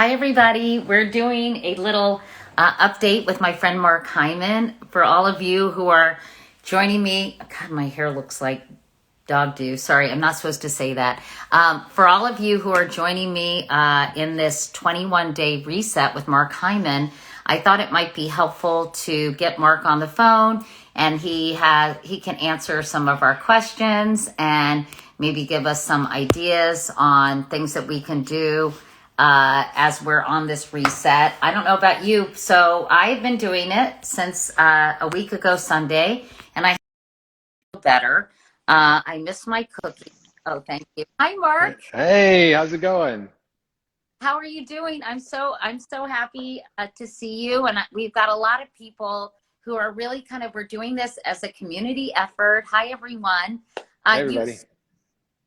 Hi, everybody. We're doing a little update with my friend Mark Hyman. For all of you who are joining me, God, my hair looks like dog do. Sorry, I'm not supposed to say that. For all of you who are joining me in this 21-day reset with Mark Hyman, I thought it might be helpful to get Mark on the phone, and he can answer some of our questions and maybe give us some ideas on things that we can do as we're on this reset. I don't know about you, so I've been doing it since a week ago Sunday, and I feel better. I miss my cookies. Oh, thank you. Hi, Mark. Hey, how's it going? How are you doing? I'm so happy to see you, and we've got a lot of people who are really we're doing this as a community effort. Hi, everyone. Hey, You everybody.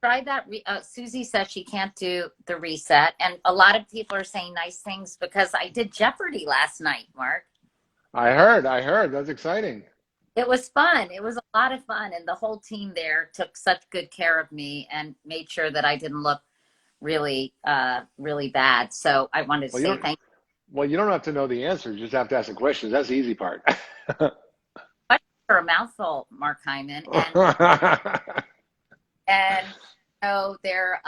tried that. Susie says she can't do the reset, and a lot of people are saying nice things because I did Jeopardy last night, Mark. I heard. That's exciting. It was fun. It was a lot of fun, and the whole team there took such good care of me and made sure that I didn't look really bad. So I wanted to Well, you say don't. thank Well, you don't have to know the answers. You just have to ask the questions. That's the easy part. you for a mouthful, Mark Hyman, and there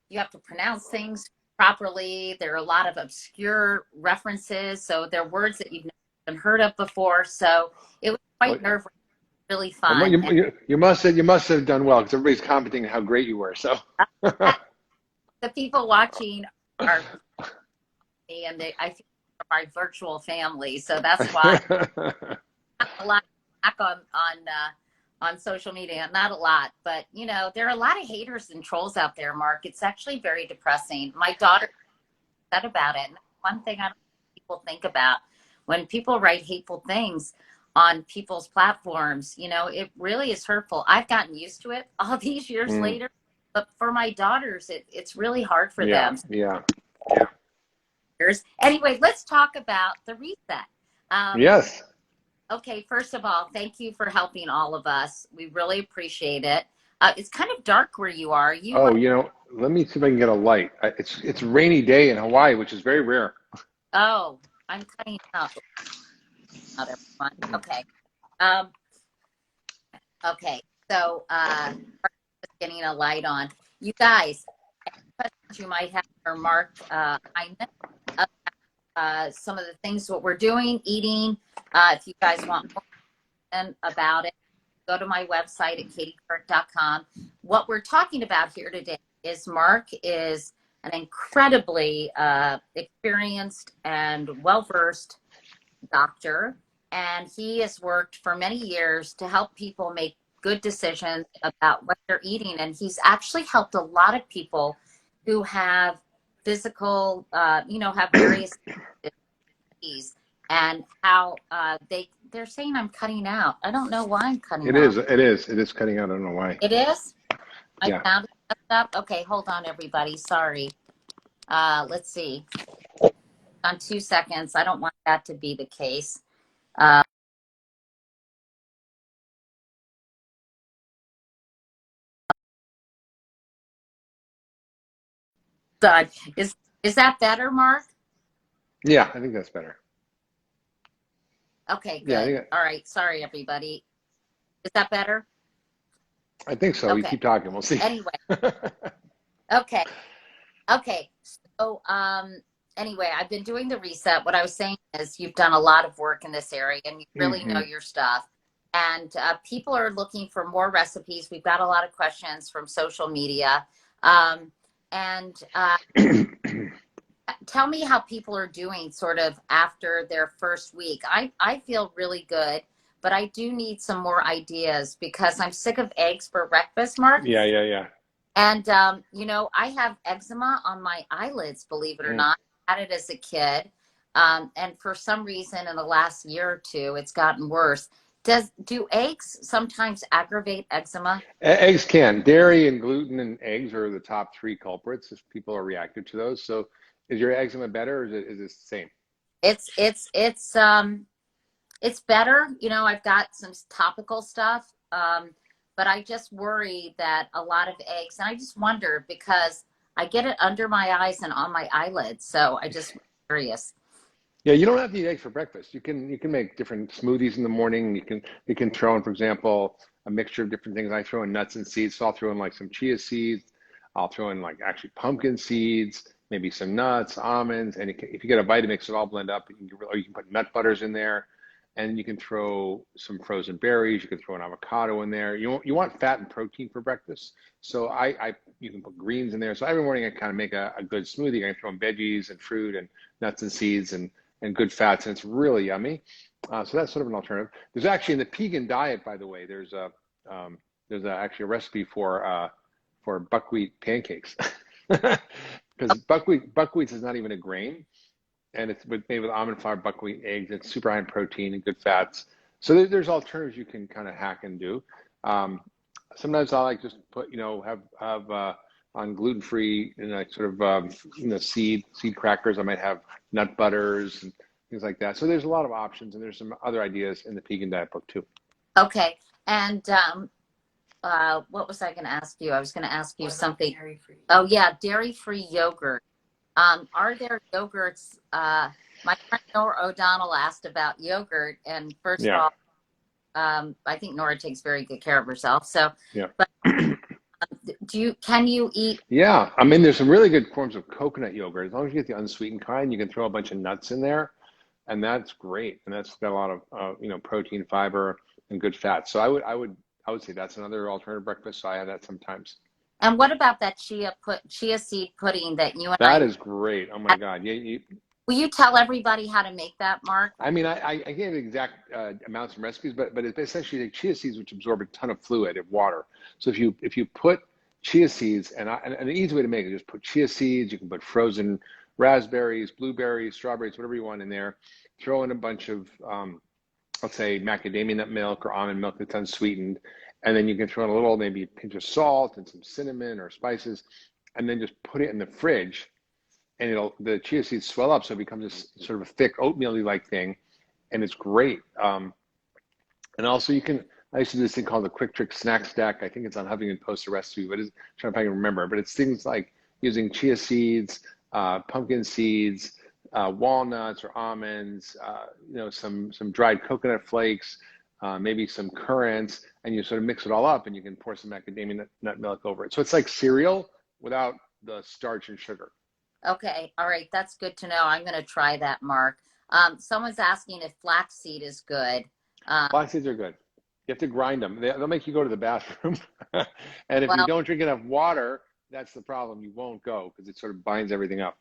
you have to pronounce things properly. There are a lot of obscure references, so they're words that you've never even heard of before. So it was well, quite nerve-wracking, really well, fun. you must have done well because everybody's commenting how great you were. So, And the people watching are me, and I feel my virtual family, so that's why a lot back on social media. Not a lot, but there are a lot of haters and trolls out there, Mark. It's actually very depressing. My daughter said about it. And one thing I don't think people think about when people write hateful things on people's platforms, it really is hurtful. I've gotten used to it all these years Mm, later, but for my daughters, it's really hard for yeah, them. yeah, yeah. Anyway, let's talk about the reset. Um, Yes. Okay, first of all, thank you for helping all of us. We really appreciate it. It's kind of dark where you are. You Oh, let me see if I can get a light. It's a rainy day in Hawaii, which is very rare. oh, I'm cutting out everyone. Okay. Um, okay. So, just getting a light on. You guys, any questions you might have for Mark Hyman, some of the things what we're doing, eating. If you guys want more about it, go to my website at katiecurric.com. What we're talking about here today is Mark is an incredibly experienced and well-versed doctor, and he has worked for many years to help people make good decisions about what they're eating. And he's actually helped a lot of people who have physical, have various disease, and how they're saying I'm cutting out. I don't know why I'm cutting It out. is. It is. It is cutting out. I don't know why. It is? I Yeah. found it up. Okay, hold on, everybody. Sorry. Let's see. On 2 seconds. I don't want that to be the case. Uh, done. Is that better, Mark? Yeah, I think that's better. Okay, Yeah, good. All right. Sorry, everybody. Is that better? I think so. You Okay. keep talking. We'll see. Anyway. Okay. Okay. So, anyway, I've been doing the reset. What I was saying is you've done a lot of work in this area and you really know Hmm. your stuff. And people are looking for more recipes. We've got a lot of questions from social media. Um, and tell me how people are doing sort of after their first week. I feel really good, but I do need some more ideas because I'm sick of eggs for breakfast, Mark. Yeah, yeah, yeah. And, I have eczema on my eyelids, believe it or Mm. not. I had it as a kid. And for some reason in the last year or two, it's gotten worse. Do eggs sometimes aggravate eczema? Eggs can. Dairy and gluten and eggs are the top three culprits if people are reactive to those. So is your eczema better or is it the same? It's better. I've got some topical stuff. But I just worry that a lot of eggs, and I just wonder because I get it under my eyes and on my eyelids. So I just curious. Yeah, you don't have to eat eggs for breakfast. You can make different smoothies in the morning. You can throw in, for example, a mixture of different things. I throw in nuts and seeds, so I'll throw in like some chia seeds. I'll throw in like actually pumpkin seeds, maybe some nuts, almonds, and if you get a Vitamix, it'll all blend up. Or you can put nut butters in there, and you can throw some frozen berries. You can throw an avocado in there. You want fat and protein for breakfast, so you can put greens in there. So every morning I kind of make a good smoothie. I throw in veggies and fruit and nuts and seeds and good fats, and it's really yummy. So that's sort of an alternative. There's actually in the Pagan diet, by the way, actually a recipe for buckwheat pancakes, because buckwheat is not even a grain, and it's made with almond flour, buckwheat, eggs. It's super high in protein and good fats. So there's alternatives you can kind of hack and do. Sometimes I like just put have on gluten-free sort of seed crackers. I might have nut butters and things like that. So there's a lot of options, and there's some other ideas in the Pagan diet book too. Okay. And what was I going to ask you? I was going to ask you something. Dairy-free. Oh yeah, dairy-free yogurt. Are there yogurts? My friend Nora O'Donnell asked about yogurt, and first of all, I think Nora takes very good care of herself. So, yeah. But can you eat? Yeah, I mean, there's some really good forms of coconut yogurt. As long as you get the unsweetened kind, you can throw a bunch of nuts in there, and that's great. And that's got a lot of protein, fiber, and good fat. So I would say that's another alternative breakfast. So I have that sometimes. And what about that chia seed pudding that you and That is great. Oh my God. Yeah. Will you tell everybody how to make that, Mark? I mean, I can't exact amounts and recipes, but it's essentially like chia seeds, which absorb a ton of fluid of water. So if you put chia seeds, and an easy way to make it, just put chia seeds. You can put frozen raspberries, blueberries, strawberries, whatever you want in there. Throw in a bunch of let's say macadamia nut milk or almond milk that's unsweetened, and then you can throw in a little, maybe a pinch of salt and some cinnamon or spices, and then just put it in the fridge, and the chia seeds swell up, so it becomes this sort of a thick oatmeal-y like thing, and it's great. And also I used to do this thing called the Quick Trick Snack Stack. I think it's on Huffington Post, a recipe, but I'm trying to find, remember. But it's things like using chia seeds, pumpkin seeds, walnuts or almonds, some dried coconut flakes, maybe some currants, and you sort of mix it all up, and you can pour some macadamia nut milk over it. So it's like cereal without the starch and sugar. Okay, all right, that's good to know. I'm going to try that, Mark. Someone's asking if flaxseed is good. Flax seeds are good. You have to grind them. They'll make you go to the bathroom. And if you don't drink enough water, that's the problem. You won't go because it sort of binds everything up.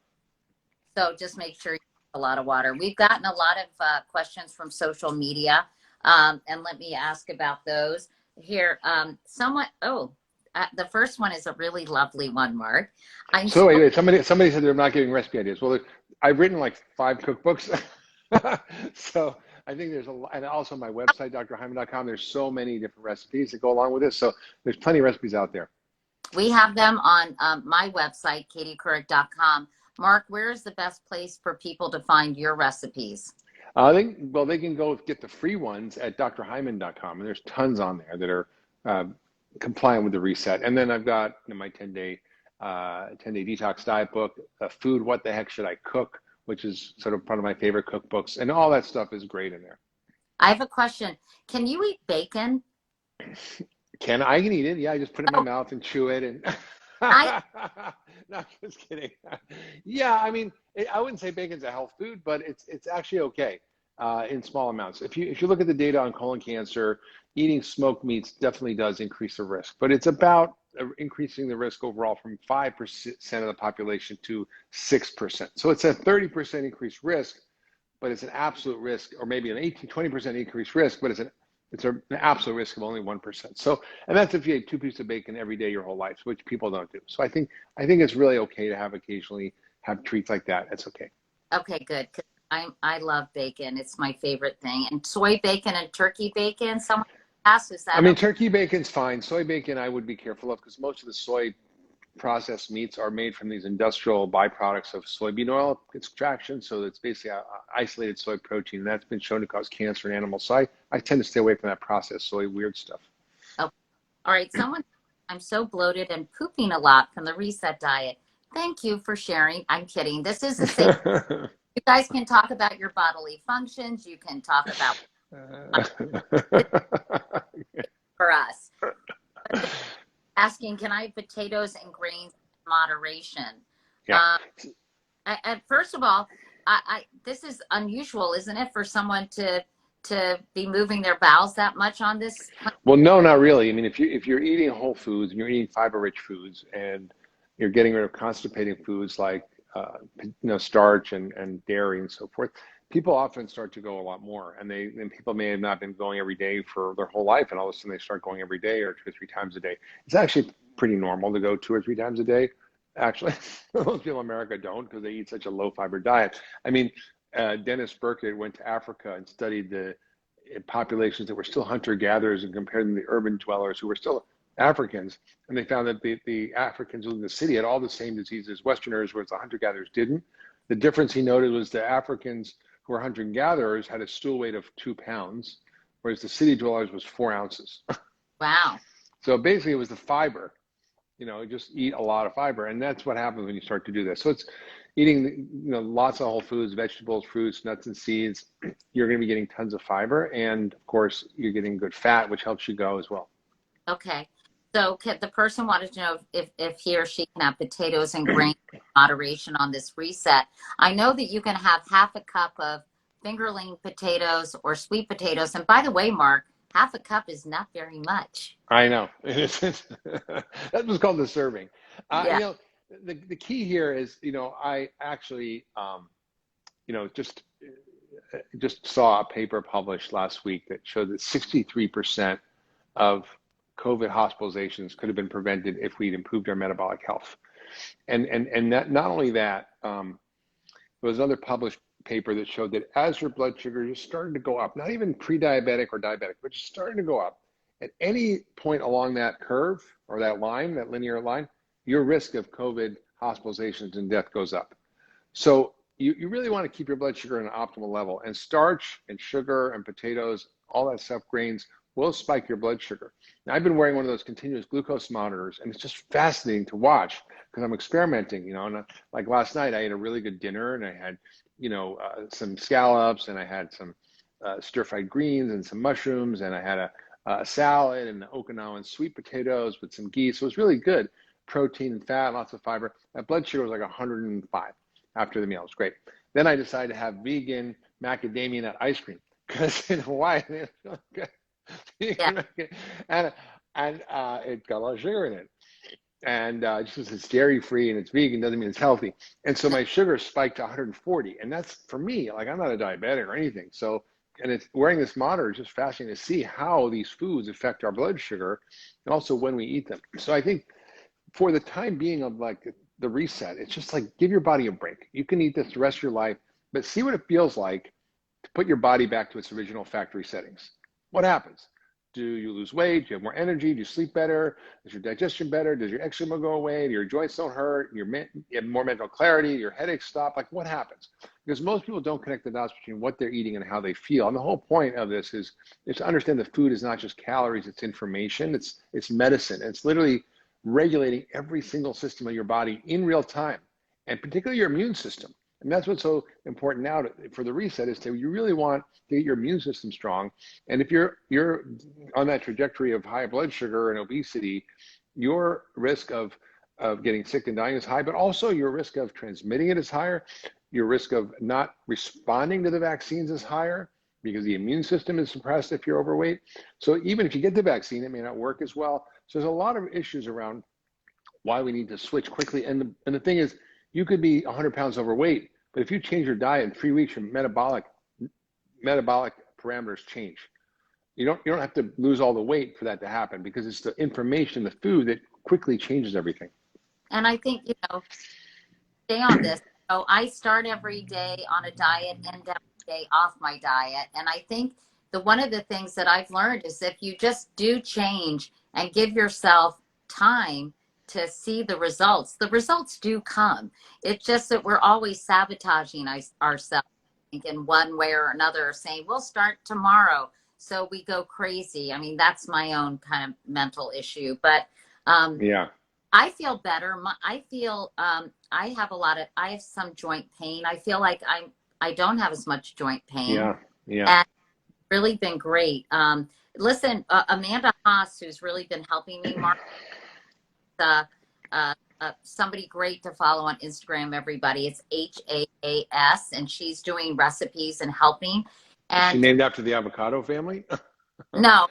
So just make sure you drink a lot of water. We've gotten a lot of questions from social media, and let me ask about those here. The first one is a really lovely one, Mark. Wait, somebody said they're not giving recipe ideas. Well, I've written like 5 cookbooks. So I think there's and also my website, drhyman.com, there's so many different recipes that go along with this. So there's plenty of recipes out there. We have them on my website, katiecouric.com. Mark, where is the best place for people to find your recipes? They can go get the free ones at drhyman.com, and there's tons on there that are compliant with the reset. And then I've got my 10-day detox diet book, Food, What the Heck Should I Cook, which is sort of part of my favorite cookbooks, and all that stuff is great in there. I have a question. Can you eat bacon? I can eat it. Yeah, I just put it in my mouth and chew it. And no, just kidding. Yeah, I mean, I wouldn't say bacon's a health food, but it's actually okay in small amounts. If you look at the data on colon cancer, eating smoked meats definitely does increase the risk, but it's about increasing the risk overall from 5% of the population to 6%. So it's a 30% increased risk, but it's an absolute risk, or maybe an 20% increased risk, but it's an absolute risk of only 1%. So, and that's if you ate 2 pieces of bacon every day your whole life, which people don't do. So I think it's really okay to occasionally have treats like that. It's okay. Okay, good. I love bacon. It's my favorite thing. And soy bacon and turkey bacon. Someone asked, is that? I mean, turkey bacon's fine. Soy bacon, I would be careful of because most of the soy processed meats are made from these industrial byproducts of soybean oil extraction. So it's basically isolated soy protein, and that's been shown to cause cancer in animals. So I tend to stay away from that processed soy weird stuff. Oh, all right. I'm so bloated and pooping a lot from the reset diet. Thank you for sharing. I'm kidding. This is a safe. You guys can talk about your bodily functions. You can talk about for us. But asking, can I have potatoes and grains in moderation? Yeah. And first of all, this is unusual, isn't it, for someone to be moving their bowels that much on this? Well, no, not really. I mean, if you're eating whole foods and you're eating fiber-rich foods and you're getting rid of constipating foods like starch and dairy and so forth, people often start to go a lot more. And people may have not been going every day for their whole life, and all of a sudden they start going every day or 2 or 3 times a day. It's actually pretty normal to go 2 or 3 times a day. Actually, most people in America don't because they eat such a low-fiber diet. I mean, Dennis Burkett went to Africa and studied the populations that were still hunter-gatherers and compared them to the urban dwellers who were still Africans. And they found that the Africans in the city had all the same diseases Westerners, whereas the hunter-gatherers didn't. The difference he noted was the Africans who were hunter-gatherers had a stool weight of 2 pounds, whereas the city dwellers was 4 ounces. Wow. So basically it was the fiber. Just eat a lot of fiber. And that's what happens when you start to do this. So it's eating, lots of whole foods, vegetables, fruits, nuts, and seeds. You're going to be getting tons of fiber. And of course, you're getting good fat, which helps you go as well. Okay. So the person wanted to know if he or she can have potatoes and grains in moderation on this reset. I know that you can have half a cup of fingerling potatoes or sweet potatoes. And by the way, Mark, half a cup is not very much. I know. That was called the serving. Yeah. The key here is, I actually, just saw a paper published last week that showed that 63% of COVID hospitalizations could have been prevented if we'd improved our metabolic health. And that, not only that, there was another published paper that showed that as your blood sugar is starting to go up, not even pre-diabetic or diabetic, but just starting to go up, at any point along that curve or that line, that linear line, your risk of COVID hospitalizations and death goes up. So you really want to keep your blood sugar at an optimal level. And starch and sugar and potatoes, all that stuff, grains, will spike your blood sugar. Now, I've been wearing one of those continuous glucose monitors, and it's just fascinating to watch because I'm experimenting, and like last night, I ate a really good dinner, and I had, some scallops, and I had some stir-fried greens and some mushrooms, and I had a salad and Okinawan sweet potatoes with some ghee. So it was really good. Protein and fat, lots of fiber. My blood sugar was like 105 after the meal. It was great. Then I decided to have vegan macadamia nut ice cream because in Hawaii, they feel good. Yeah. and it's got a lot of sugar in it. And just because it's dairy-free and it's vegan doesn't mean it's healthy. And so my sugar spiked to 140. And that's, for me, like, I'm not a diabetic or anything. So, and it's wearing this monitor is just fascinating to see how these foods affect our blood sugar and also when we eat them. So I think for the time being of like the reset, it's just like give your body a break. You can eat this the rest of your life, but see what it feels like to put your body back to its original factory settings. What happens? Do you lose weight? Do you have more energy? Do you sleep better? Is your digestion better? Does your eczema go away? Do your joints don't hurt? You have more mental clarity? Your headaches stop? Like, what happens? Because most people don't connect the dots between what they're eating and how they feel. And the whole point of this is to understand that food is not just calories, it's information, it's medicine. It's literally regulating every single system of your body in real time, and particularly your immune system. And that's what's so important now for the reset is you really want to get your immune system strong. And if you're on that trajectory of high blood sugar and obesity, your risk of getting sick and dying is high, but also your risk of transmitting it is higher. Your risk of not responding to the vaccines is higher because the immune system is suppressed if you're overweight. So even if you get the vaccine, it may not work as well. So there's a lot of issues around why we need to switch quickly. And the thing is, you could be 100 pounds overweight, but if you change your diet in 3 weeks, your metabolic parameters change. You don't have to lose all the weight for that to happen because it's the information, the food that quickly changes everything. And I think, stay on this. So I start every day on a diet, end every day off my diet. And I think one of the things that I've learned is if you just do change and give yourself time to see the results do come. It's just that we're always sabotaging ourselves in one way or another, saying we'll start tomorrow. So we go crazy. I mean, that's my own kind of mental issue, but yeah, I feel better. I feel I have some joint pain. I feel like I don't have as much joint pain. Yeah, yeah. And really been great. Listen, Amanda Haas, who's really been helping me, Mark, uh, somebody great to follow on Instagram, everybody. It's HAAS, and she's doing recipes and helping. Is she And named after the avocado family? no,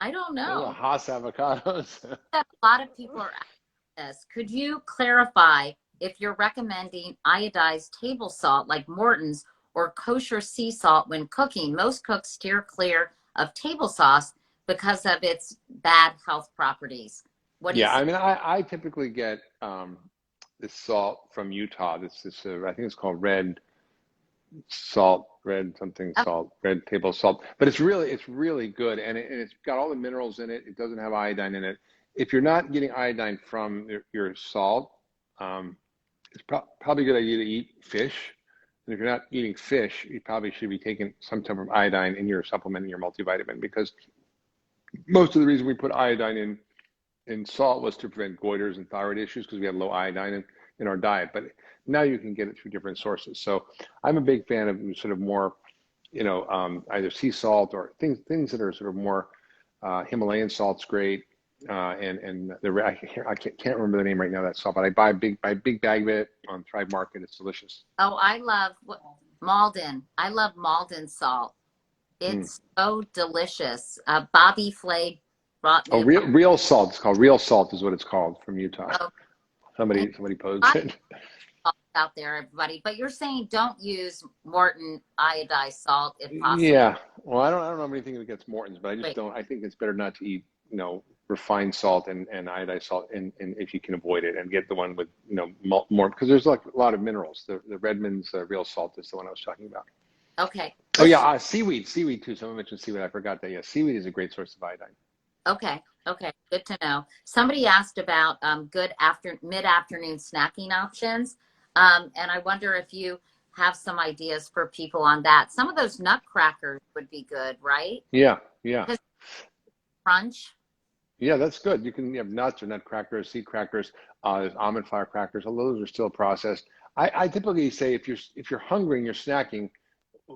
I don't Those are know. Haas avocados. A lot of people are asking this. Could you clarify if you're recommending iodized table salt like Morton's or kosher sea salt when cooking? Most cooks steer clear of table sauce because of its bad health properties. What do you Yeah, say? I mean, I typically get this salt from Utah. This I think it's called red salt, red something Oh, salt, red table salt. But it's really good, and it's got all the minerals in it. It doesn't have iodine in it. If you're not getting iodine from your salt, it's probably a good idea to eat fish. And if you're not eating fish, you probably should be taking some type of iodine in your supplement, in your multivitamin, because most of the reason we put iodine in salt was to prevent goiters and thyroid issues because we had low iodine in our diet. But now you can get it through different sources. So I'm a big fan of sort of more, either sea salt or things that are sort of more Himalayan salt's great. I can't remember the name right now of that salt, but I buy a big bag of it on Thrive Market. It's delicious. oh, I love Malden. I love Malden salt. Mm. It's so delicious. Bobby Flay brought Oh, me a real salt. It's called real salt is what it's called from Utah. bottle. Somebody posed it. Out there, everybody. But you're saying don't use Morton iodized salt if possible. Yeah. Well, I don't have anything against Morton's, but I just Wait, don't. I think it's better not to eat, refined salt and iodized salt, and if you can avoid it, and get the one with, more, because there's like a lot of minerals. The Redmond's real salt is the one I was talking about. okay. Oh yeah, seaweed too. Someone mentioned seaweed. I forgot that. Yeah, seaweed is a great source of iodine. Okay. Okay. Good to know. Somebody asked about good mid-afternoon snacking options. And I wonder if you have some ideas for people on that. Some of those nutcrackers would be good, right? Yeah, yeah. Because crunch. Yeah, that's good. You can have nuts or nut crackers, seed crackers. There's almond flour crackers. All those are still processed. I typically say if you're hungry and you're snacking,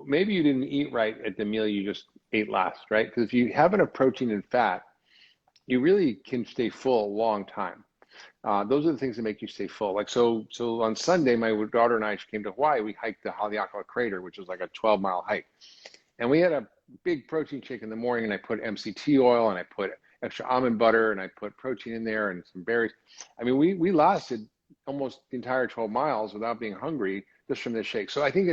maybe you didn't eat right at the meal you just ate last, right? Because if you have enough protein and fat, you really can stay full a long time. Those are the things that make you stay full. Like so on Sunday, my daughter and I, she came to Hawaii. We hiked the Haleakala Crater, which is like a 12-mile hike, and we had a big protein shake in the morning. And I put MCT oil and I put extra almond butter and I put protein in there and some berries. I mean, we lasted almost the entire 12 miles without being hungry just from this shake. So I think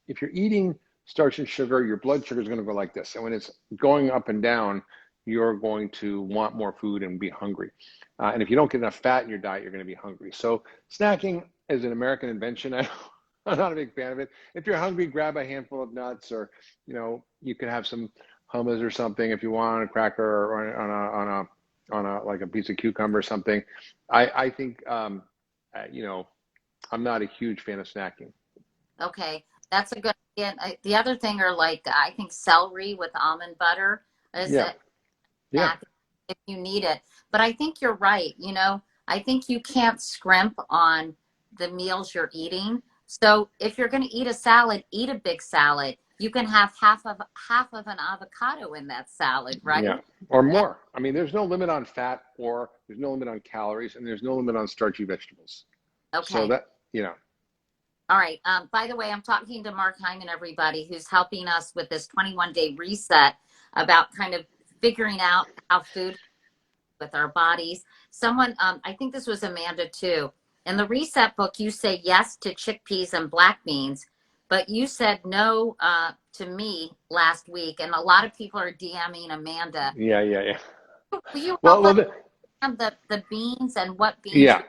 if you're eating starch and sugar, your blood sugar is going to go like this, and when it's going up and down, you're going to want more food and be hungry. And if you don't get enough fat in your diet, you're going to be hungry. So snacking is an American invention. I'm not a big fan of it. If you're hungry, grab a handful of nuts, or you can have some hummus or something if you want, a cracker, or on a like a piece of cucumber or something. I think I'm not a huge fan of snacking. Okay. That's a good idea. The other thing are like, I think celery with almond butter is Yeah, a yeah, snack if you need it. But I think you're right. I think you can't scrimp on the meals you're eating. So if you're going to eat a salad, eat a big salad. You can have half of an avocado in that salad, yeah, right? or And, more. I mean, there's no limit on fat, or there's no limit on calories, and there's no limit on starchy vegetables. So okay. that, All right. By the way, I'm talking to Mark Hyman, everybody, who's helping us with this 21-day reset about kind of figuring out how food with our bodies. Someone, I think this was Amanda too. In the reset book, you say yes to chickpeas and black beans, but you said no to me last week, and a lot of people are DMing Amanda. yeah. Will you Well, help well, us on the beans and what beans? yeah.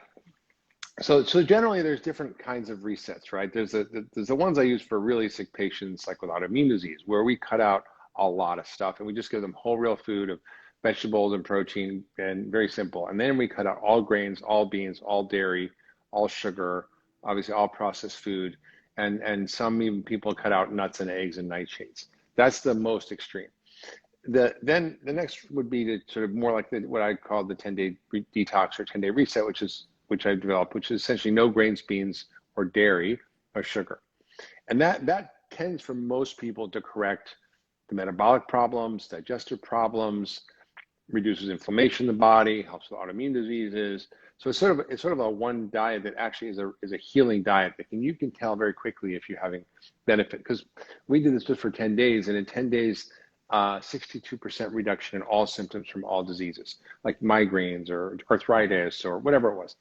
So generally, there's different kinds of resets, right? There's the ones I use for really sick patients, like with autoimmune disease, where we cut out a lot of stuff and we just give them whole real food of vegetables and protein, and very simple. And then we cut out all grains, all beans, all dairy, all sugar, obviously all processed food, and some even people cut out nuts and eggs and nightshades. That's the most extreme. Then the next would be to sort of more like what I call the 10-day detox or 10-day reset, which is which I developed, which is essentially no grains, beans, or dairy, or sugar. And that tends for most people to correct the metabolic problems, digestive problems, reduces inflammation in the body, helps with autoimmune diseases. So it's sort of a one diet that actually is a healing diet that you can tell very quickly if you're having benefit. Because we did this just for 10 days, and in 10 days, 62% reduction in all symptoms from all diseases, like migraines or arthritis or whatever it was.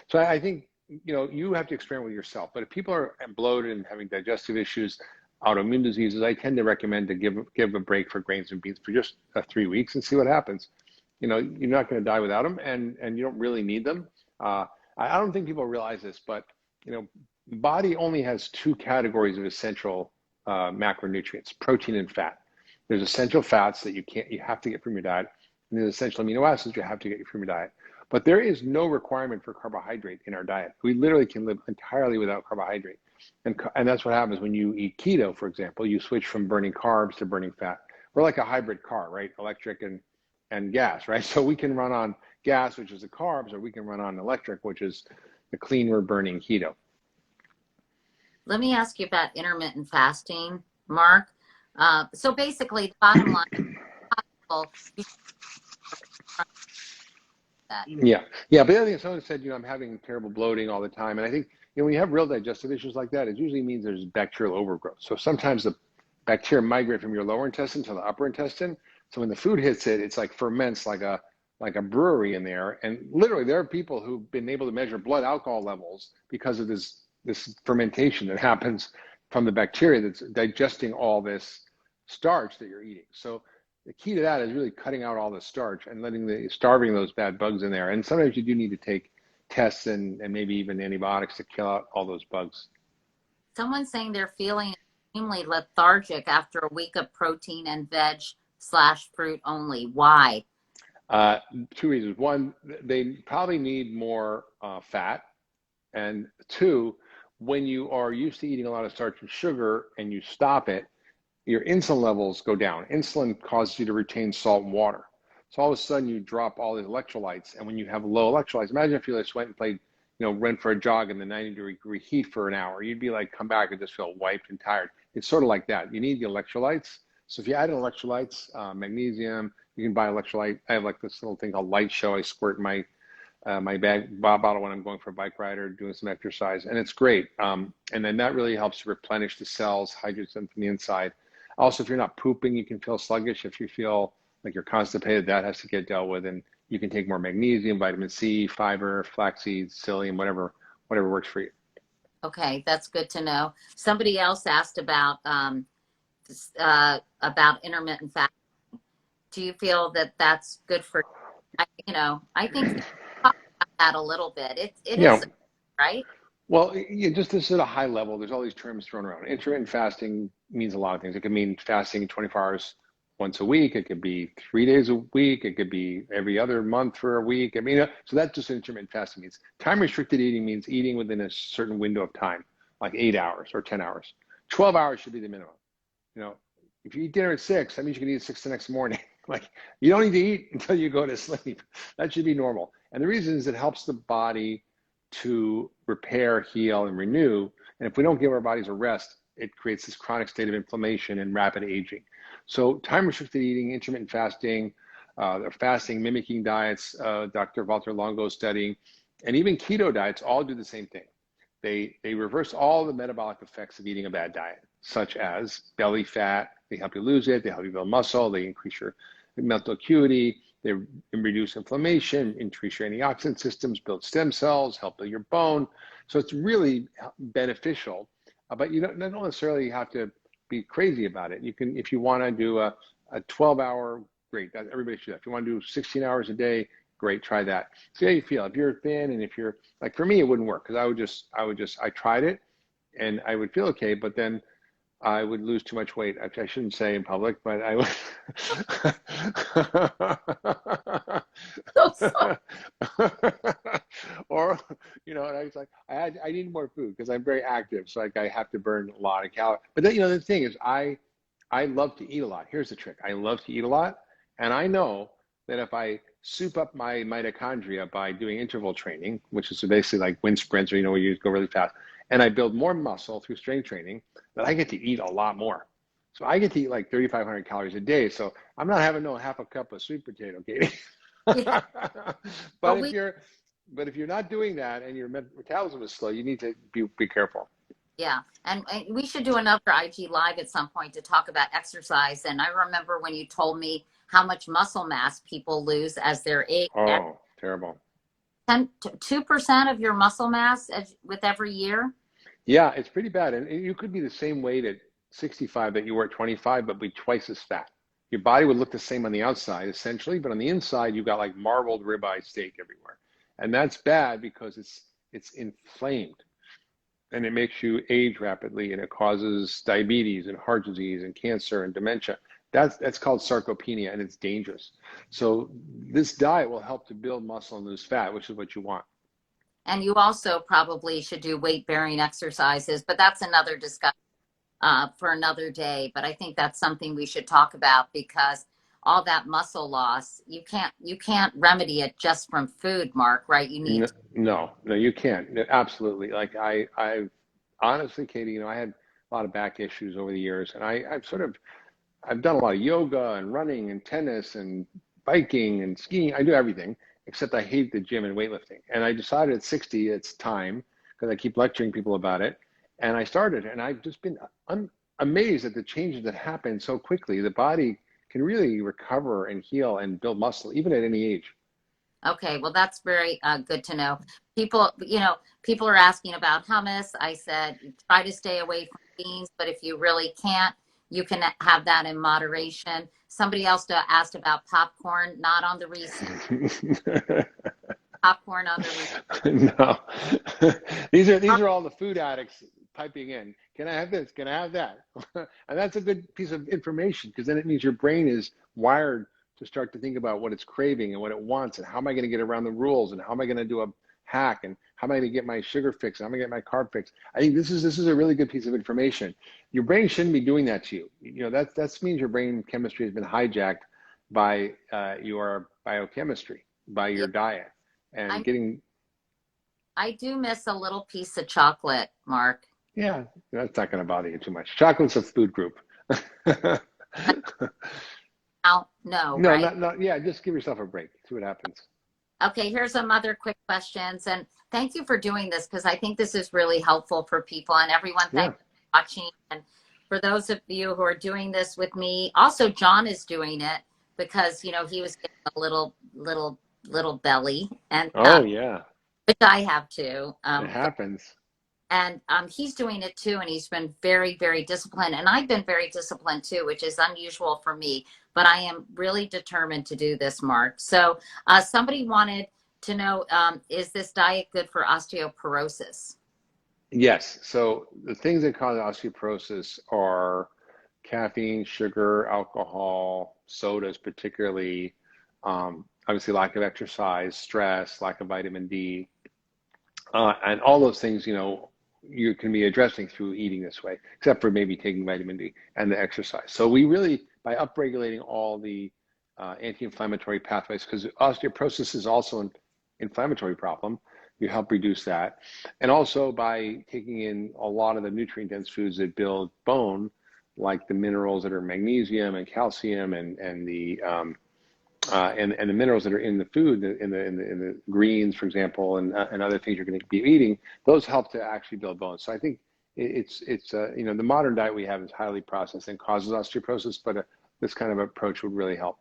So I think, you have to experiment with yourself. But if people are bloated and having digestive issues, autoimmune diseases, I tend to recommend to give a break for grains and beans for just 3 weeks and see what happens. You're not going to die without them, and you don't really need them. I don't think people realize this, but the body only has 2 categories of essential macronutrients: protein and fat. There's essential fats that you have to get from your diet, and there's essential amino acids you have to get from your diet. But there is no requirement for carbohydrate in our diet. We literally can live entirely without carbohydrate. And that's what happens when you eat keto, for example. You switch from burning carbs to burning fat. We're like a hybrid car, right? Electric and gas, right? So we can run on gas, which is the carbs, or we can run on electric, which is the clean we're burning keto. Let me ask you about intermittent fasting, Mark. So basically, the bottom line, Yeah. But the other thing, someone said, I'm having terrible bloating all the time. And I think, when you have real digestive issues like that, it usually means there's bacterial overgrowth. So sometimes the bacteria migrate from your lower intestine to the upper intestine. So when the food hits it, it's like ferments like a brewery in there. And literally there are people who've been able to measure blood alcohol levels because of this fermentation that happens from the bacteria that's digesting all this starch that you're eating. So the key to that is really cutting out all the starch and starving those bad bugs in there. And sometimes you do need to take tests and maybe even antibiotics to kill out all those bugs. Someone's saying they're feeling extremely lethargic after a week of protein and veg/fruit only. Why? 2 reasons. One, they probably need more fat. And 2, when you are used to eating a lot of starch and sugar and you stop it, your insulin levels go down. Insulin causes you to retain salt and water. So all of a sudden you drop all the electrolytes. And when you have low electrolytes, imagine if you just went and played, went for a jog in the 90-degree heat for an hour. You'd be like, come back and just feel wiped and tired. It's sort of like that. You need the electrolytes. So if you add in electrolytes, magnesium, you can buy electrolyte. I have like this little thing called Light Show. I squirt my bottle when I'm going for a bike ride or doing some exercise, and it's great. And then that really helps to replenish the cells, hydrates them from the inside. Also, if you're not pooping, you can feel sluggish. If you feel like you're constipated, that has to get dealt with. And you can take more magnesium, vitamin C, fiber, flaxseed, psyllium, whatever works for you. Okay, that's good to know. Somebody else asked about intermittent fasting. Do you feel that that's good for? I think talk about that a little bit. It is, right? Well, just this at a high level, there's all these terms thrown around. Intermittent fasting means a lot of things. It could mean fasting 24 hours once a week. It could be 3 days a week. It could be every other month for a week. So that's just intermittent fasting means. Time restricted eating means eating within a certain window of time, like 8 hours or 10 hours. 12 hours should be the minimum. If you eat dinner at 6, that means you can eat at 6 the next morning. Like, you don't need to eat until you go to sleep. That should be normal. And the reason is it helps the body to repair, heal, and renew. And if we don't give our bodies a rest, it creates this chronic state of inflammation and rapid aging. So time-restricted eating, intermittent fasting, fasting mimicking diets, Dr. Walter Longo's studying, and even keto diets all do the same thing. They reverse all the metabolic effects of eating a bad diet, such as belly fat. They help you lose it. They help you build muscle. They increase your mental acuity. They reduce inflammation, increase your antioxidant systems, build stem cells, help build your bone. So it's really beneficial, but you don't necessarily have to be crazy about it. You can, if you want to do a 12-hour, great. Everybody should do that. If you want to do 16 hours a day, great, try that. See how you feel. If you're thin and if you're, like for me, it wouldn't work because I tried it and I would feel okay, but then I would lose too much weight. I shouldn't say in public, but I would. So sorry. Or, and I was like, I need more food because I'm very active. So like I have to burn a lot of calories. But then, the thing is I love to eat a lot. Here's the trick. I love to eat a lot. And I know that if I soup up my mitochondria by doing interval training, which is basically like wind sprints, or where you go really fast. And I build more muscle through strength training, that I get to eat a lot more. So I get to eat like 3,500 calories a day. So I'm not having no half a cup of sweet potato, Katie. Yeah. But Well, if you're not doing that and your metabolism is slow, you need to be careful. yeah. And we should do another IG live at some point to talk about exercise. And I remember when you told me how much muscle mass people lose as their age. Oh, terrible. 2% of your muscle mass with every year. Yeah, it's pretty bad. And you could be the same weight at 65 that you were at 25, but be twice as fat. Your body would look the same on the outside, essentially, but on the inside, you've got like marbled ribeye steak everywhere. And that's bad because it's inflamed and it makes you age rapidly, and it causes diabetes and heart disease and cancer and dementia. That's called sarcopenia, and it's dangerous. So this diet will help to build muscle and lose fat, which is what you want. And you also probably should do weight-bearing exercises, but that's another discussion for another day. But I think that's something we should talk about, because all that muscle loss, you can't remedy it just from food, Mark, right? You need No, you can't. Absolutely. Like I've honestly, Katie, I had a lot of back issues over the years, and I've done a lot of yoga and running and tennis and biking and skiing. I do everything except I hate the gym and weightlifting. And I decided at 60, it's time, because I keep lecturing people about it. And I started, and I've just been amazed at the changes that happen so quickly. The body can really recover and heal and build muscle, even at any age. Okay, well, that's very good to know. People are asking about hummus. I said, try to stay away from beans, but if you really can't, you can have that in moderation. Somebody else asked about popcorn, not on the receipt. Popcorn on the receipt. No, these are all the food addicts piping in. Can I have this? Can I have that? And that's a good piece of information, because then it means your brain is wired to start to think about what it's craving and what it wants, and how am I going to get around the rules, and how am I going to do a hack, and how am I going to get my sugar fix, and how am I going to get my carb fix. I think this is a really good piece of information. Your brain shouldn't be doing that to you. That means your brain chemistry has been hijacked by your biochemistry, by your diet, and getting. I do miss a little piece of chocolate, Mark. Yeah, that's not going to bother you too much. Chocolate's a food group. No, No, right? not. Yeah, just give yourself a break. See what happens. Okay, here's some other quick questions. And thank you for doing this, because I think this is really helpful for people, and everyone. Thank you for watching. And for those of you who are doing this with me, also John is doing it because, he was getting a little belly, and Yeah, which I have too. it happens. And he's doing it too, and he's been very, very disciplined. And I've been very disciplined too, which is unusual for me. But I am really determined to do this, Mark. So somebody wanted to know, is this diet good for osteoporosis? Yes. So the things that cause osteoporosis are caffeine, sugar, alcohol, sodas, particularly, obviously lack of exercise, stress, lack of vitamin D, and all those things, you can be addressing through eating this way, except for maybe taking vitamin D and the exercise. So we really, by upregulating all the anti-inflammatory pathways, because osteoporosis is also an inflammatory problem, you help reduce that. And also by taking in a lot of the nutrient-dense foods that build bone, like the minerals that are magnesium and calcium and the minerals that are in the food, in the greens, for example, and other things you're going to be eating, those help to actually build bones. So I think it's the modern diet we have is highly processed and causes osteoporosis, but this kind of approach would really help.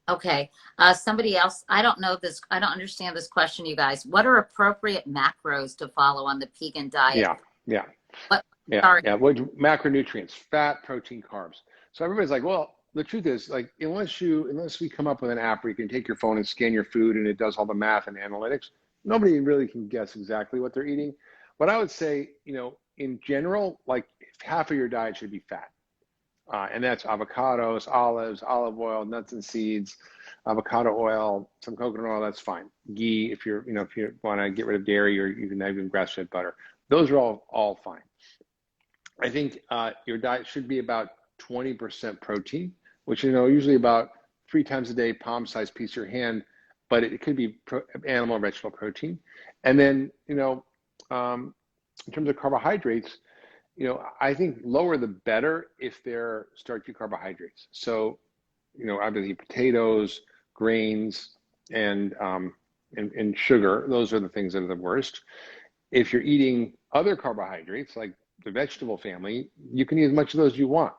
Okay. Somebody else, I don't know this. I don't understand this question, you guys. What are appropriate macros to follow on the Pagan diet? Yeah. Sorry. What macronutrients, fat, protein, carbs. So everybody's like, well, the truth is, like, unless we come up with an app where you can take your phone and scan your food and it does all the math and analytics, nobody really can guess exactly what they're eating. But I would say, in general, like half of your diet should be fat. And that's avocados, olives, olive oil, nuts and seeds, avocado oil, some coconut oil, that's fine. Ghee, if you want to get rid of dairy, or you can have even grass-fed butter. Those are all fine. I think your diet should be about 20% protein, which, usually about 3 times a day, palm-sized piece of your hand, but it could be animal or vegetable protein. And then, in terms of carbohydrates, I think lower the better if they're starchy carbohydrates. So, obviously potatoes, grains, and sugar. Those are the things that are the worst. If you're eating other carbohydrates, like the vegetable family, you can eat as much of those as you want.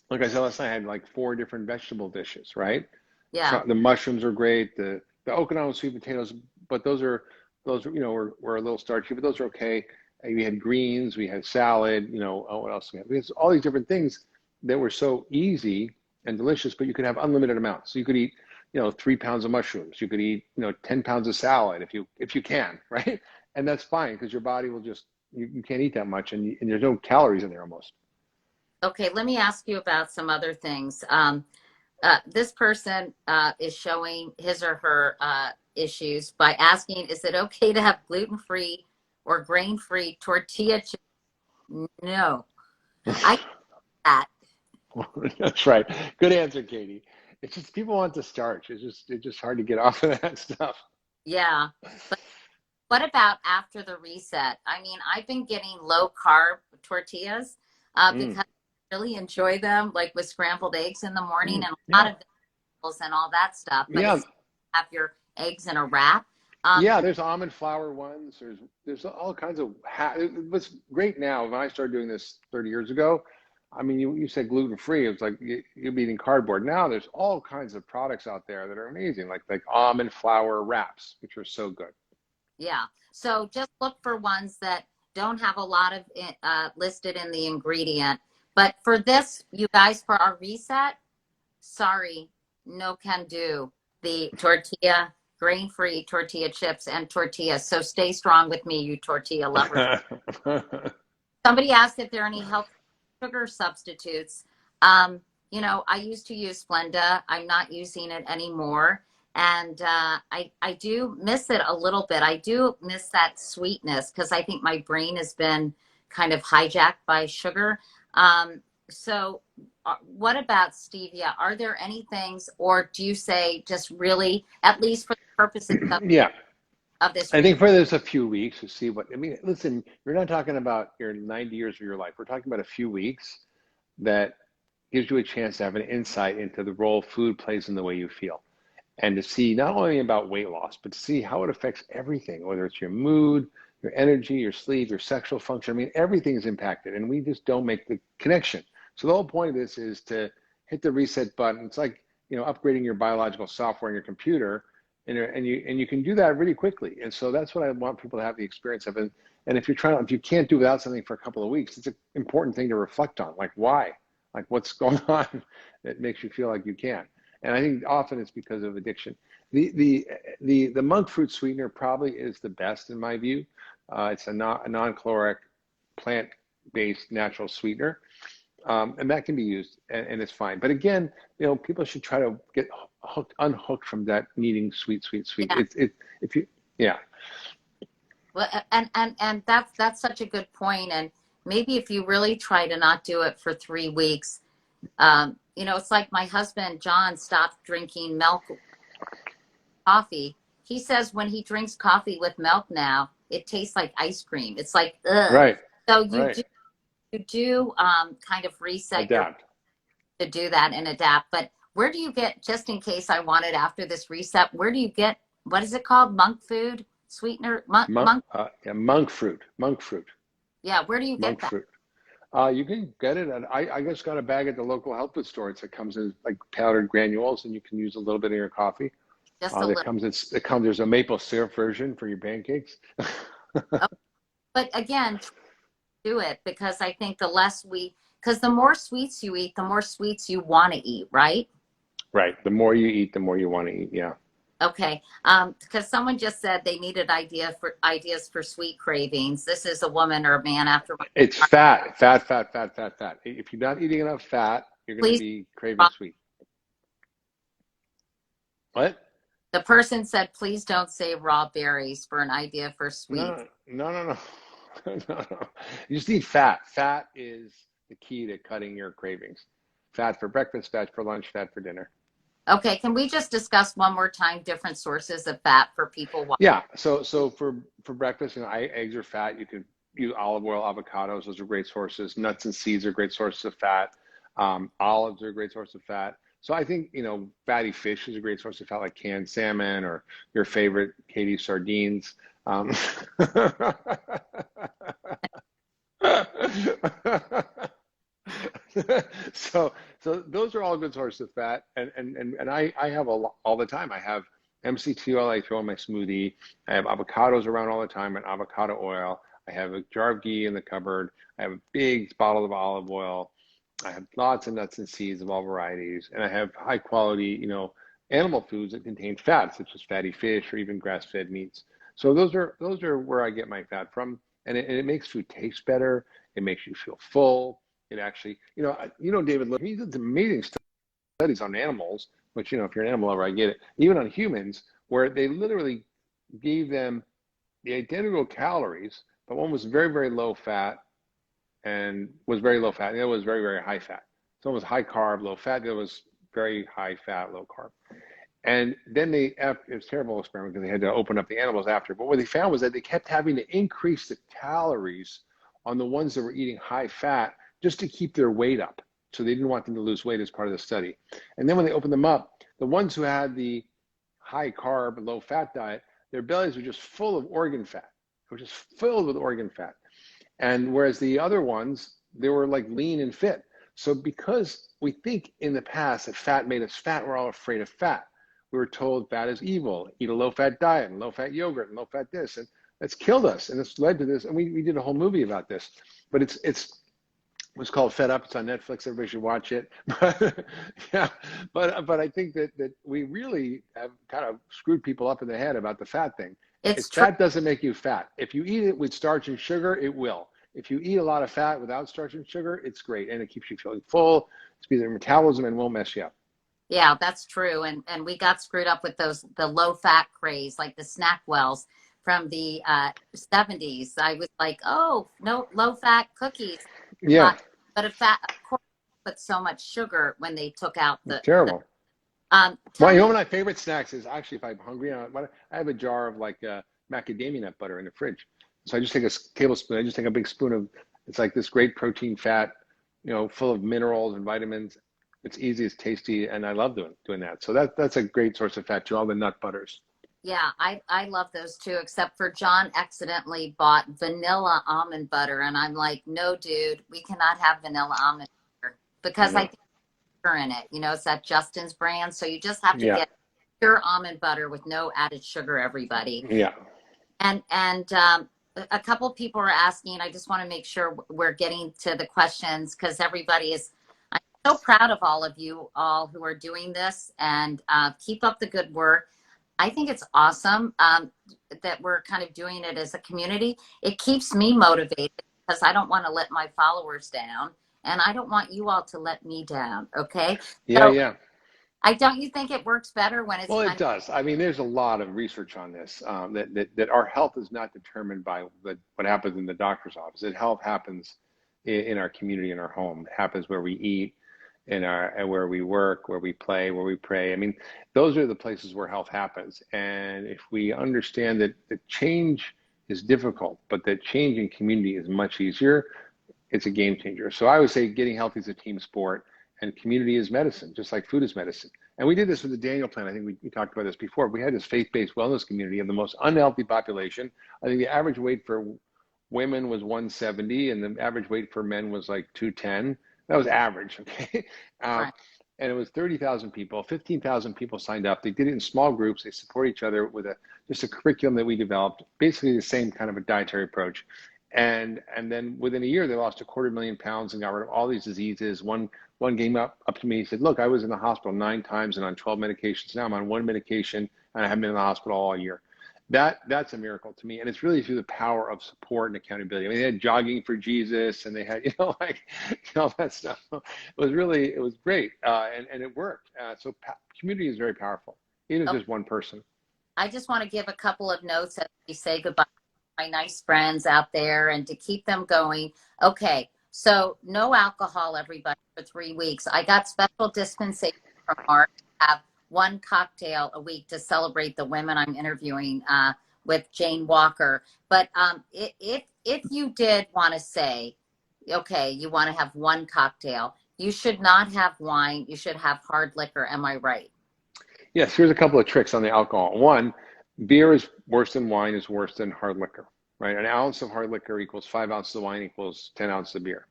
Like I said last night, I had like 4 different vegetable dishes, right? Yeah. So the mushrooms are great. The Okinawan sweet potatoes, but those were a little starchy, but those are okay. And we had greens, we had salad, what else we had? We had all these different things that were so easy and delicious, but you could have unlimited amounts. So you could eat, 3 pounds of mushrooms. You could eat, 10 pounds of salad if you can, right? And that's fine because your body will just, you can't eat that much and there's no calories in there almost. Okay, let me ask you about some other things. This person is showing his or her issues by asking, is it okay to have gluten-free or grain-free tortilla chips? No, I get that. That's right. Good answer, Katie. It's just people want the starch. It's just hard to get off of that stuff. Yeah. But what about after the reset? I mean, I've been getting low carb tortillas Mm, because I really enjoy them, like with scrambled eggs in the morning and a lot yeah, of vegetables and all that stuff. But yeah, it's have your eggs in a wrap. yeah. Let me, There's almond flour ones. There's all kinds of. What's great now? When I started doing this 30 years ago, I mean, you said gluten free. It was like you're eating cardboard. Now there's all kinds of products out there that are amazing, like almond flour wraps, which are so good. yeah. So just look for ones that don't have a lot of listed in the ingredient. But for this, you guys, for our reset, sorry, no can do. The tortilla, grain-free tortilla chips and tortillas. So stay strong with me, you tortilla lovers. Somebody asked if there are any health sugar substitutes. I used to use Splenda. I'm not using it anymore. And I do miss it a little bit. I do miss that sweetness because I think my brain has been kind of hijacked by sugar. So what about stevia? Are there any things, or do you say just really, at least for the purposes Yeah. of this I research? think for there's a few weeks to see what I mean. Listen, you're not talking about your 90 years of your life. We're talking about a few weeks that gives you a chance to have an insight into the role food plays in the way you feel, and to see not only about weight loss, but to see how it affects everything, whether it's your mood, your energy, your sleep, your sexual function. I mean, everything is impacted, and we just don't make the connection. So the whole point of this is to hit the reset button. It's like upgrading your biological software in your computer, and you can do that really quickly. And so that's what I want people to have the experience of. And if you can't do without something for a couple of weeks, it's an important thing to reflect on. Like why? Like what's going on that makes you feel like you can? And I think often it's because of addiction. The monk fruit sweetener probably is the best in my view. It's a non-caloric, plant-based natural sweetener, and that can be used, and it's fine. But again, people should try to get unhooked from that needing sweet, sweet, sweet. Yeah. If you, yeah, Well, and that's such a good point. And maybe if you really try to not do it for 3 weeks, it's like my husband John stopped drinking milk, coffee. He says when he drinks coffee with milk now, it tastes like ice cream. It's like ugh. right, So right. you do kind of reset your Adapt. to do that and adapt. But where do you get, just in case I want it after this reset, where do you get, what is it called? Monk food? Sweetener? Monk? Yeah, monk fruit, Yeah, where do you get monk that? fruit. You can get it, and I just got a bag at the local health food store. It comes in like powdered granules, and you can use a little bit in your coffee. Just a little. There's a maple syrup version for your pancakes. Oh, but again, do it because I think because the more sweets you eat, the more sweets you want to eat, right? Right. The more you eat, the more you want to eat. Yeah. Okay. Because someone just said they needed ideas for sweet cravings. This is a woman or a man after my It's heart. fat, fat, fat, fat, fat, fat. If you're not eating enough fat, you're going to Please. be craving sweet. What? The person said, please don't say raw berries for an idea for sweets. No, no, no, no. No, no. You just need fat. Fat is the key to cutting your cravings. Fat for breakfast, fat for lunch, fat for dinner. Okay, can we just discuss one more time different sources of fat for people? Yeah. So for breakfast, eggs are fat. You could use olive oil, avocados. Those are great sources. Nuts and seeds are great sources of fat. Olives are a great source of fat. So I think, fatty fish is a great source of fat, like canned salmon or your favorite Katie sardines. so so those are all good sources of fat, and I have all the time. I have MCT oil I throw in my smoothie. I have avocados around all the time and avocado oil. I have a jar of ghee in the cupboard. I have a big bottle of olive oil. I have lots of nuts and seeds of all varieties, and I have high quality, animal foods that contain fat, such as fatty fish or even grass-fed meats. So those are where I get my fat from, and it makes food taste better. It makes you feel full. It actually, David, he did some amazing studies on animals, which, if you're an animal lover, I get it. Even on humans, where they literally gave them the identical calories, but one was very, very low fat and was very low fat, and the other was very, very high fat. So it was high carb, low fat. The other was very high fat, low carb. And then it was a terrible experiment because they had to open up the animals after. But what they found was that they kept having to increase the calories on the ones that were eating high fat just to keep their weight up. So they didn't want them to lose weight as part of the study. And then when they opened them up, the ones who had the high carb, low fat diet, their bellies were just full of organ fat. They were just filled with organ fat. And whereas the other ones, they were like lean and fit. So because we think in the past that fat made us fat, we're all afraid of fat. We were told fat is evil, eat a low-fat diet and low-fat yogurt and low-fat this, and that's killed us, and it's led to this. And we did a whole movie about this, but it's called Fed Up. It's on Netflix. Everybody should watch it. But yeah, but I think that we really have kind of screwed people up in the head about the fat thing. It's true. Fat doesn't make you fat. If you eat it with starch and sugar, it will. If you eat a lot of fat without starch and sugar, it's great, and it keeps you feeling full. It's speeds your metabolism and won't mess you up. Yeah, that's true. And we got screwed up with the low fat craze, like the snack wells from the 70s. I was like, oh, no, low fat cookies. Yeah, But of course, put so much sugar when they took out it's terrible. tell Well, me. one of my favorite snacks is actually if I'm hungry, I have a jar of like macadamia nut butter in the fridge. So I just take a tablespoon. I just take a big spoon of. It's like this great protein fat, full of minerals and vitamins. It's easy, it's tasty, and I love doing that. So that's a great source of fat too. All the nut butters. Yeah, I love those too, except for John accidentally bought vanilla almond butter. And I'm like, no, dude, we cannot have vanilla almond butter I because I know. think sugar in it. It's that Justin's brand. So you just have to Yeah, get pure almond butter with no added sugar, everybody. yeah, And a couple people are asking, I just want to make sure we're getting to the questions because everybody is, I'm so proud of all of you all who are doing this, and keep up the good work. I think it's awesome that we're kind of doing it as a community. It keeps me motivated because I don't want to let my followers down, and I don't want you all to let me down. Okay. yeah, So yeah. don't you think it works better when it's Well, kind it does. I mean, there's a lot of research on this, that our health is not determined by what happens in the doctor's office. That health happens in our community, in our home. It happens where we eat, where we work, where we play, where we pray. I mean, those are the places where health happens. And if we understand that the change is difficult, but that change in community is much easier, it's a game changer. So I would say getting healthy is a team sport, and community is medicine, just like food is medicine. And we did this with the Daniel Plan. I think we talked about this before. We had this faith-based wellness community of the most unhealthy population. I think the average weight for women was 170, and the average weight for men was like 210. That was average, okay? right. And it was 30,000 people. 15,000 people signed up. They did it in small groups. They support each other with just a curriculum that we developed, basically the same kind of a dietary approach. And then within a year, they lost 250,000 pounds and got rid of all these diseases. One came up to me. He said, "Look, I was in the hospital 9 times and on 12 medications. Now I'm on one medication and I haven't been in the hospital all year." That's a miracle to me, and it's really through the power of support and accountability. I mean, they had jogging for Jesus, and they had all that stuff. It was great, and it worked. So community is very powerful, even if Okay. just one person. I just want to give a couple of notes as we say goodbye to my nice friends out there and to keep them going. Okay, so no alcohol, everybody, for 3 weeks. I got special dispensation from Mark to have one cocktail a week to celebrate the women I'm interviewing with Jane Walker. But if you did want to say, okay, you want to have one cocktail, you should not have wine. You should have hard liquor. Am I right? Yes, here's a couple of tricks on the alcohol. One, beer is worse than wine is worse than hard liquor, right? An ounce of hard liquor equals 5 ounces of wine equals 10 ounces of beer.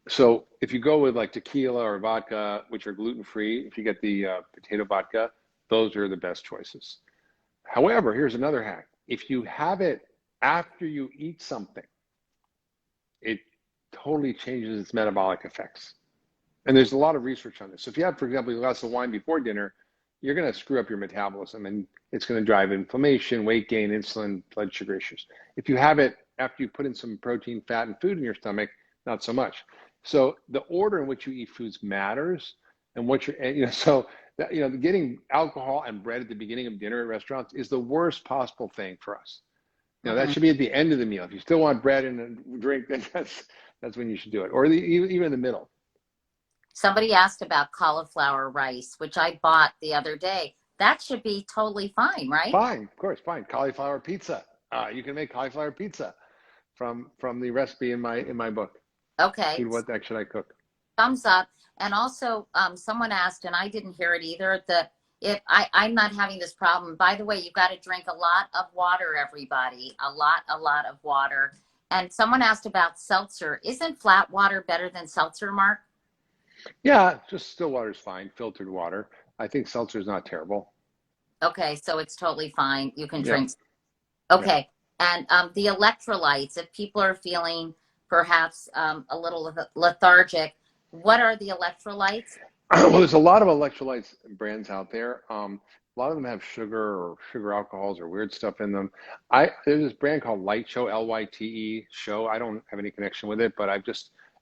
So if you go with like tequila or vodka, which are gluten-free, if you get the potato vodka, those are the best choices. However, here's another hack. If you have it after you eat something, it totally changes its metabolic effects. And there's a lot of research on this. So if you have, for example, a glass of wine before dinner, you're going to screw up your metabolism, and it's going to drive inflammation, weight gain, insulin, blood sugar issues. If you have it after you put in some protein, fat, and food in your stomach, not so much. So the order in which you eat foods matters, and what you're, and, so that, getting alcohol and bread at the beginning of dinner at restaurants is the worst possible thing for us. That should be at the end of the meal. If you still want bread and a drink, then that's when you should do it, or even in the middle. Somebody asked about cauliflower rice, which I bought the other day. That should be totally fine, right? Fine, of course, fine. Cauliflower pizza. You can make cauliflower pizza from the recipe in my book. Okay. Food, what the heck should I cook? Thumbs up. And also, someone asked, and I didn't hear it either. I'm not having this problem. By the way, you've got to drink a lot of water, everybody. A lot of water. And someone asked about seltzer. Isn't flat water better than seltzer, Mark? Yeah, just still water is fine. Filtered water. I think seltzer is not terrible. Okay, so it's totally fine. You can Yep. drink. Okay, and the electrolytes, if people are feeling perhaps a little lethargic, what are the electrolytes? Well, there's a lot of electrolytes brands out there. A lot of them have sugar or sugar alcohols or weird stuff in them. There's this brand called Light Show, Lyte Show. I don't have any connection with it, but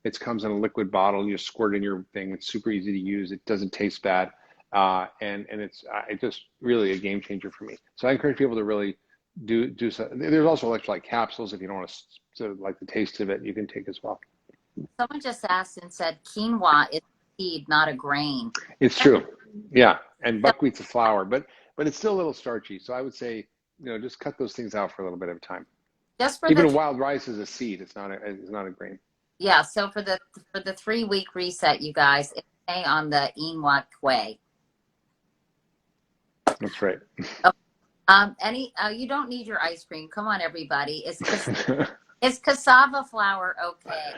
it comes in a liquid bottle. You just squirt in your thing. It's super easy to use. It doesn't taste bad, and it's just really a game changer for me. So I encourage people to really do so. There's also electrolyte capsules if you don't want to like the taste of it. You can take as well. Someone just asked and said quinoa is a seed, not a grain. It's true. Yeah. And buckwheat's a flour, but it's still a little starchy. So I would say, just cut those things out for a little bit of time. Just for Even wild rice is a seed. It's not a grain. Yeah. So for the 3-week reset, you guys, it's on the quinoa way. That's right. You don't need your ice cream. Come on, everybody. Is cassava flour okay?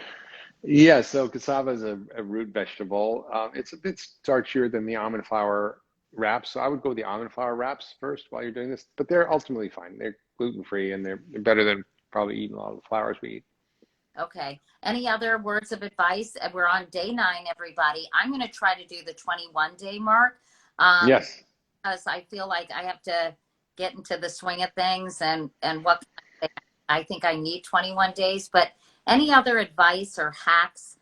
Yeah, so cassava is a root vegetable. It's a bit starchier than the almond flour wraps, so I would go with the almond flour wraps first while you're doing this. But they're ultimately fine. They're gluten-free, and they're better than probably eating a lot of the flours we eat. Okay. Any other words of advice? We're on day 9, everybody. I'm going to try to do the 21-day mark. Yes. Because I feel like I have to get into the swing of things, and what I think I need 21 days. But any other advice or hacks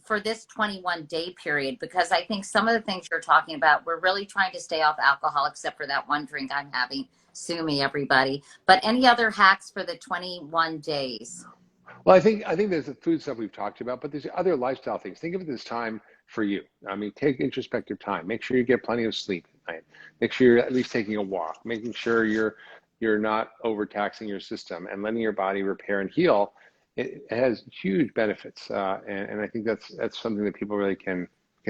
for this 21-day period? Because I think some of the things you're talking about, we're really trying to stay off alcohol, except for that one drink I'm having. Sue me, everybody. But any other hacks for the 21 days? Well, I think there's the food stuff we've talked about, but there's other lifestyle things. Think of it as time for you. I mean, take introspective time. Make sure you get plenty of sleep at night. Make sure you're at least taking a walk. Making sure you're not overtaxing your system and letting your body repair and heal. It has huge benefits, and I think that's something that people really can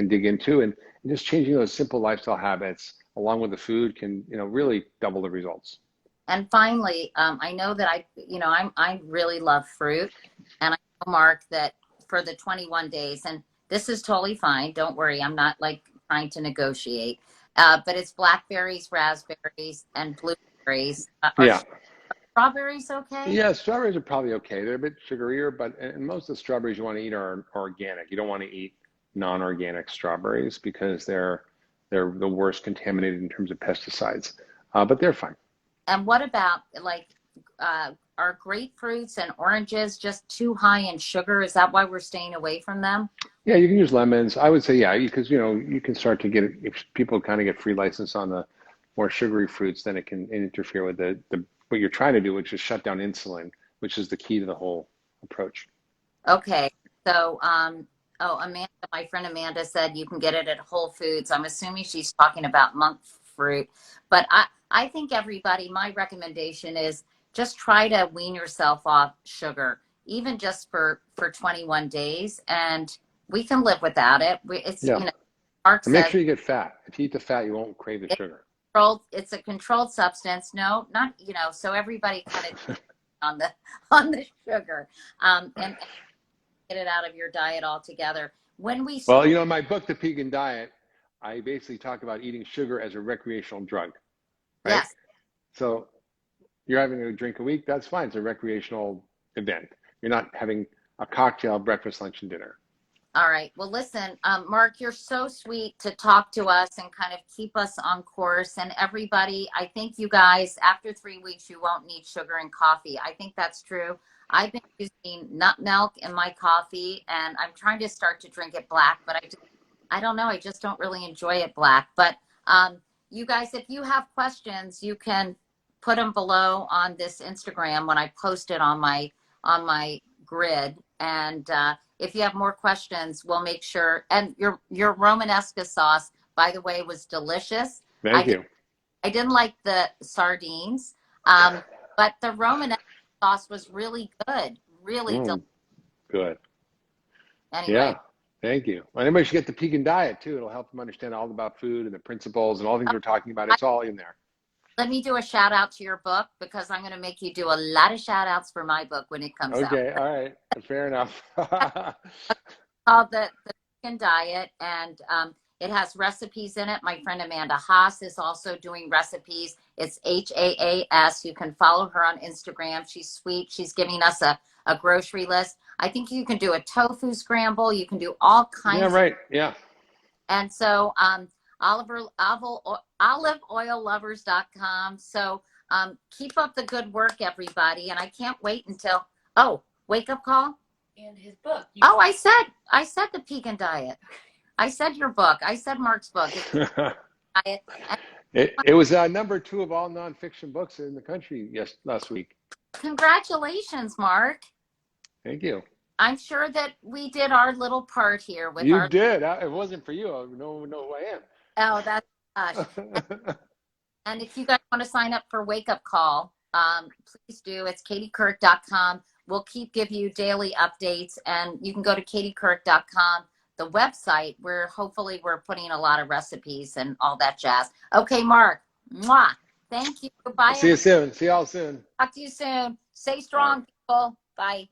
dig into, and just changing those simple lifestyle habits along with the food can really double the results. And finally, I know that I really love fruit, and I know, Mark, that for the 21 days, and this is totally fine. Don't worry, I'm not like trying to negotiate, but it's blackberries, raspberries, and blueberries. Yeah. Strawberries okay? Yeah, strawberries are probably okay. They're a bit sugarier, but and most of the strawberries you want to eat are organic. You don't want to eat non-organic strawberries because they're the worst contaminated in terms of pesticides, but they're fine. And what about are grapefruits and oranges just too high in sugar? Is that why we're staying away from them? Yeah, you can use lemons. I would say, yeah, because you can start to get, if people kind of get free license on the more sugary fruits, then it can interfere with the what you're trying to do, which is shut down insulin, which is the key to the whole approach. Okay, so Oh, Amanda, my friend Amanda said you can get it at Whole Foods. I'm assuming she's talking about monk fruit. But I think everybody, my recommendation is just try to wean yourself off sugar, even just for 21 days. And we can live without it. It's, Yeah. you know, Mark And make says sure you get fat. If you eat the fat, you won't crave the sugar. it's a controlled substance. No, not, you know, so everybody kind of on the sugar, and get it out of your diet altogether. When we Well, you know, in my book, The Pagan Diet, I basically talk about eating sugar as a recreational drug, right? yes. So you're having a drink a week, that's fine. It's a recreational event. You're not having a cocktail, breakfast, lunch, and dinner. All right. Well, listen, Mark, you're so sweet to talk to us and kind of keep us on course. And everybody, I think you guys, after 3 weeks, you won't need sugar and coffee. I think that's true. I've been using nut milk in my coffee, and I'm trying to start to drink it black, but I don't know. I just don't really enjoy it black. But you guys, if you have questions, you can put them below on this Instagram when I post it on my grid. And if you have more questions, we'll make sure. And your Romanesca sauce, by the way, was delicious. Thank you. I didn't like the sardines, but the Romanesca sauce was really good. Really delicious. Good. Anyway. Yeah. Thank you. Well, anybody should get the Pagan Diet too. It'll help them understand all about food and the principles and all the things we're talking about. It's all in there. Let me do a shout out to your book, because I'm going to make you do a lot of shout outs for my book when it comes out. Okay. All right. Fair enough. Called the Vegan Diet, and it has recipes in it. My friend Amanda Haas is also doing recipes. It's HAAS. You can follow her on Instagram. She's sweet. She's giving us a grocery list. I think you can do a tofu scramble. You can do all kinds. Yeah, right. Yeah. And so oliveoillovers.com. So keep up the good work, everybody. And I can't wait until, wake up call. And his book. I said the Pagan Diet. I said your book. I said Mark's book. It was number 2 of all nonfiction books in the country last week. Congratulations, Mark. Thank you. I'm sure that we did our little part here with You did. If it wasn't for you, no one would know who I am. Oh, that's And if you guys want to sign up for Wake Up Call, please do. It's katiecouric.com. We'll give you daily updates, and you can go to katiecouric.com, the website, where hopefully we're putting a lot of recipes and all that jazz. Okay, Mark. Mwah. Thank you. Bye. See you soon. See y'all soon. Talk to you soon. Stay strong, people. Bye.